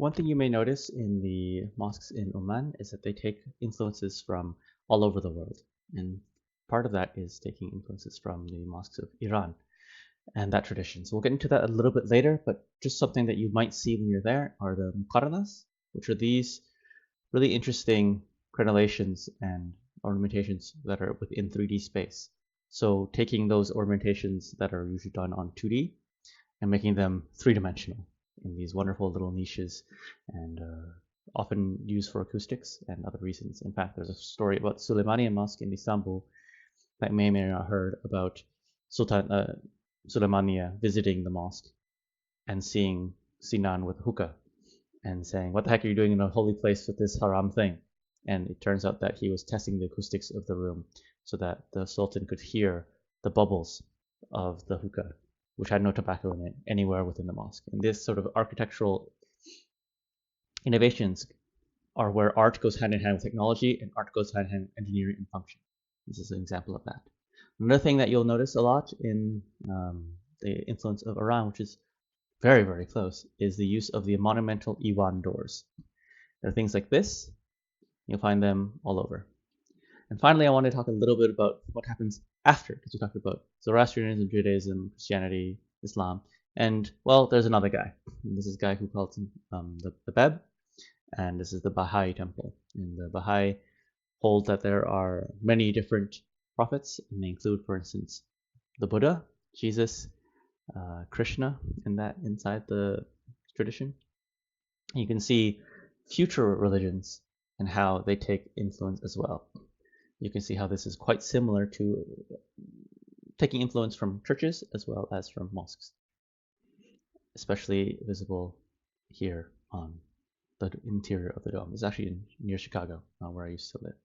One thing you may notice in the mosques in Oman is that they take influences from all over the world. And part of that is taking influences from the mosques of Iran and that tradition. So we'll get into that a little bit later, but just something that you might see when you're there are the muqarranas, which are these really interesting crenellations and ornamentations that are within 3D space. So taking those ornamentations that are usually done on 2D and making them three-dimensional in these wonderful little niches and often used for acoustics and other reasons. In fact, there's a story about Suleymaniye Mosque in Istanbul that may or may not heard about Sultan Suleymaniye visiting the mosque and seeing Sinan with a hookah and saying, "What the heck are you doing in a holy place with this haram thing?" And it turns out that he was testing the acoustics of the room so that the Sultan could hear the bubbles of the hookah, which had no tobacco in it, anywhere within the mosque. And this sort of architectural innovations are where art goes hand in hand with technology and art goes hand in hand with engineering and function. This is an example of that. Another thing that you'll notice a lot in the influence of Iran, which is very, very close, is the use of the monumental Iwan doors. There are things like this. You'll find them all over. And finally, I want to talk a little bit about what happens after, because we talked about Zoroastrianism, Judaism, Christianity, Islam, and, well, there's another guy. And this is a guy who calls him the Bab, and this is the Baha'i temple. And the Baha'i hold that there are many different prophets, and they include, for instance, the Buddha, Jesus, Krishna, inside the tradition. You can see future religions and how they take influence as well. You can see how this is quite similar to taking influence from churches as well as from mosques, especially visible here on the interior of the dome. It's actually near Chicago, where I used to live.